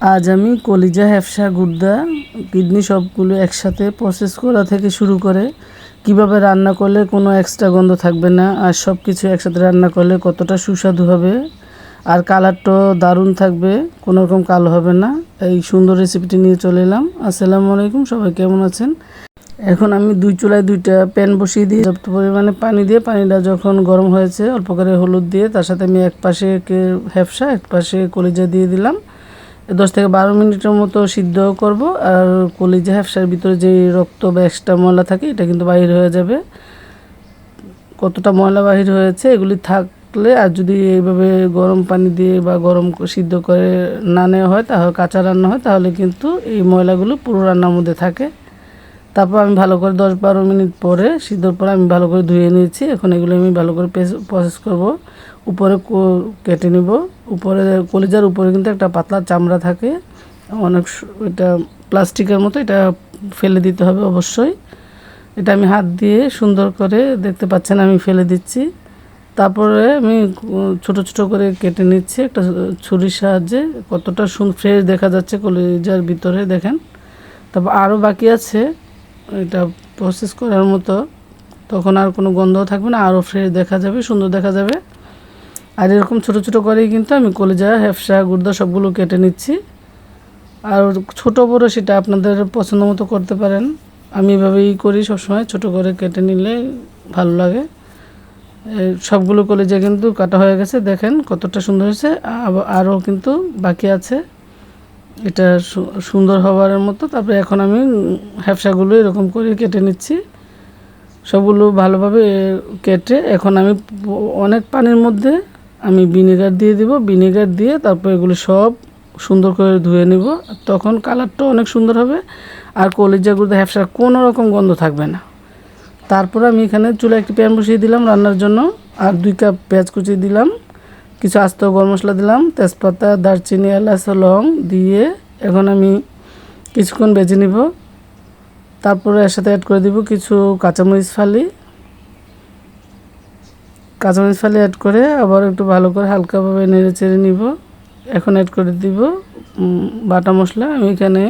আজ আমি কলিজা, হ্যাপসা, গুর্দা, কিডনি সবগুলো একসাথে প্রসেস করা থেকে শুরু করে কিভাবে রান্না করলে কোনো এক্সট্রা গন্ধ থাকবে না, আর সব কিছু একসাথে রান্না করলে কতটা সুস্বাদু হবে, আর কালারটাও দারুণ থাকবে, কোনো রকম কালো হবে না। এই সুন্দর রেসিপিটি নিয়ে চলে এলাম। আসসালামু আলাইকুম, সবাই কেমন আছেন? এখন আমি দুই চুলায় দুইটা প্যান বসিয়ে দিই পর্যাপ্ত পরিমাণে পানি দিয়ে। পানিটা যখন গরম হয়েছে অল্প করে হলুদ দিয়ে তার সাথে আমি এক পাশে হ্যাপসা, এক পাশে কলিজা দিয়ে দিলাম। 10 থেকে 12 মিনিটের মতো সিদ্ধ করব। আর কলিজা হ্যাপসার ভিতরে যে রক্ত বা এক্সট্রা ময়লা থাকে এটা কিন্তু বাহির হয়ে যাবে। কতটা ময়লা বাহির হয়েছে এগুলি থাকলে, আর যদি এইভাবে গরম পানি দিয়ে বা গরম সিদ্ধ করে না নেওয়া হয়, তাহলে কাঁচা রান্না হয়, তাহলে কিন্তু এই ময়লাগুলো পুরো রান্নার মধ্যে থাকে। তারপর আমি ভালো করে 10-12 মিনিট পরে সিদ্ধর পরে আমি ভালো করে ধুয়ে নিয়েছি। এখন এগুলো আমি ভালো করে প্রসেস করব। উপরে কেটে নিব। উপরে কলিজার উপরে কিন্তু একটা পাতলা চামড়া থাকে, অনেক এটা প্লাস্টিকের মতো, এটা ফেলে দিতে হবে অবশ্যই। এটা আমি হাত দিয়ে সুন্দর করে, দেখতে পাচ্ছেন আমি ফেলে দিচ্ছি। তারপরে আমি ছোট ছোট করে কেটে নিচ্ছি একটা ছুরির সাহায্যে। কতটা ফ্রেশ দেখা যাচ্ছে কলিজার ভিতরে, দেখেন। তারপর আরও বাকি আছে এটা প্রসেস করার মতো, তখন আর কোনো গন্ধও থাকবে না, আরও ফ্রেশ দেখা যাবে, সুন্দর দেখা যাবে। আর এরকম ছোটো ছোটো করেই কিন্তু আমি কলিজা, হ্যাপসা, গুর্দা সবগুলো কেটে নিচ্ছি। আর ছোট বড় সেটা আপনাদের পছন্দ মতো করতে পারেন। আমি এভাবেই করি সবসময়, ছোটো করে কেটে নিলে ভালো লাগে। সবগুলো কলিজা কিন্তু কাটা হয়ে গেছে, দেখেন কতটা সুন্দর হয়েছে। আরও কিন্তু বাকি আছে এটা সুন্দর হওয়ার মতো। তারপরে এখন আমি হ্যাপসাগুলো এরকম করে কেটে নিচ্ছি, সবগুলো ভালোভাবে কেটে। এখন আমি অনেক পানির মধ্যে আমি ভিনেগার দিয়ে দিব। ভিনেগার দিয়ে তারপর এগুলো সব সুন্দর করে ধুয়ে নিব, তখন কালারটাও অনেক সুন্দর হবে, আর কলিজাগুলো হ্যাপসার কোনো রকম গন্ধ থাকবে না। তারপর আমি এখানে চুলায় একটি প্যান বসিয়ে দিলাম রান্নার জন্য, আর 2 কাপ পেঁয়াজ কুচি দিলাম, কিছু আস্ত গরম মশলা দিলাম, তেজপাতা, দারচিনি, এলাচ, লং দিয়ে এখন আমি কিছুক্ষণ ভেজে নিব। তারপরে এর সাথে অ্যাড করে দিব কিছু কাঁচামরিচ ফালি। কাঁচামরিচ ফালি অ্যাড করে আবার একটু ভালো করে হালকাভাবে নেড়ে চেড়ে নিব। এখন অ্যাড করে দিব বাটা মশলা। আমি এখানে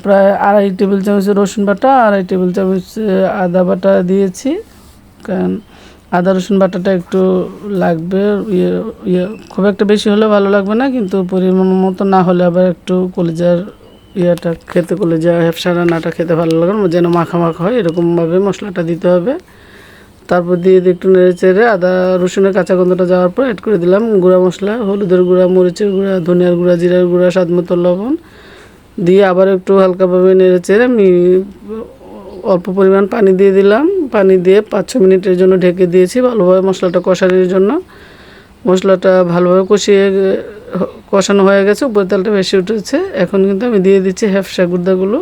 প্রায় 2.5 টেবিল চামচ রসুন বাটা, 2.5 টেবিল চামচ আদা বাটা দিয়েছি, কারণ আদা রসুন বাটাটা একটু লাগবে। খুব একটা বেশি হলে ভালো লাগবে না, কিন্তু পরিমাণ মতো না হলে আবার একটু কলিজার খেতে, কলিজা হ্যাপসা রান্নাটা খেতে ভালো লাগে, যেন মাখা মাখা হয়, এরকমভাবে মশলাটা দিতে হবে। তারপর দিয়ে একটু নেড়ে চেড়ে আদা রসুনের কাঁচা গন্ধটা যাওয়ার পর অ্যাড করে দিলাম গুঁড়া মশলা, হলুদের গুঁড়া, মরিচের গুঁড়া, ধনিয়ার গুঁড়া, জিরার গুঁড়া, স্বাদ মতো লবণ দিয়ে আবার একটু হালকাভাবে নেড়ে চেড়ে আমি অল্প পরিমাণ পানি দিয়ে দিলাম। পানি দিয়ে 5-6 মিনিটের জন্য ঢেকে দিয়েছি, ভালোভাবে মশলাটা কষানোর জন্য। মশলাটা ভালোভাবে কষানো হয়ে গেছে, উপরে তেলটা বেশি উঠেছে। এখন কিন্তু আমি দিয়ে দিচ্ছি হ্যাপসা গুর্দাগুলো,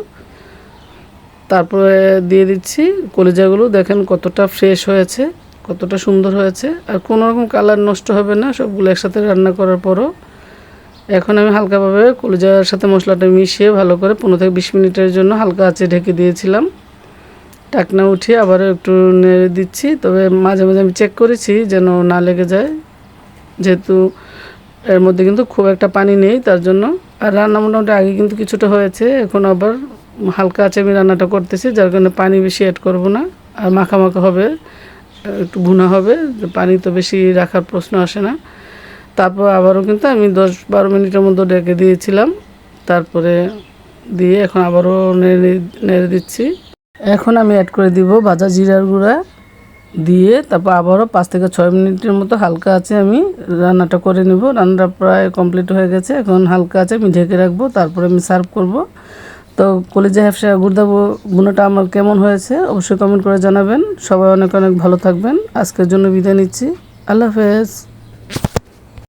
তারপরে দিয়ে দিচ্ছি কলিজাগুলো। দেখেন কতটা ফ্রেশ হয়েছে, কতটা সুন্দর হয়েছে, আর কোনো রকম কালার নষ্ট হবে না সবগুলো একসাথে রান্না করার পরও। এখন আমি হালকাভাবে কলিজার সাথে মশলাটা মিশিয়ে ভালো করে 15 থেকে 20 মিনিটের জন্য হালকা আঁচে ঢেকে দিয়েছিলাম। ঢাকনা উঠিয়ে আবারও একটু নেড়ে দিচ্ছি, তবে মাঝে মাঝে আমি চেক করেছি যেন না লেগে যায়, যেহেতু এর মধ্যে কিন্তু খুব একটা পানি নেই তার জন্য। আর রান্না মোটামুটি আগে কিন্তু কিছুটা হয়েছে, এখন আবার হালকা আঁচে আমি রান্নাটা করতেছি, যার কারণে পানি বেশি অ্যাড করব না। আর মাখা মাখা হবে, একটু ভুনা হবে, পানি তো বেশি রাখার প্রশ্ন আসে না। তারপর আবারও কিন্তু আমি 10-12 মিনিটের মধ্যে ঢেকে দিয়েছিলাম। তারপরে দিয়ে এখন আবারও নেড়ে দিচ্ছি। এখন আমি অ্যাড করে দিব ভাজা জিরার গুঁড়া দিয়ে, তারপর আবারও 5 থেকে 6 মিনিটের মতো হালকা আছে আমি রান্নাটা করে নিব। রান্নাটা প্রায় কমপ্লিট হয়ে গেছে, এখন হালকা আছে আমি ঢেকে রাখবো, তারপরে আমি সার্ভ করব। তো কলিজা হ্যাপসা গুর্দা ভুনাটা আমার কেমন হয়েছে অবশ্যই কমেন্ট করে জানাবেন। সবাই অনেক অনেক ভালো থাকবেন। আজকের জন্য বিদায় নিচ্ছি। আল্লাহ হাফেজ।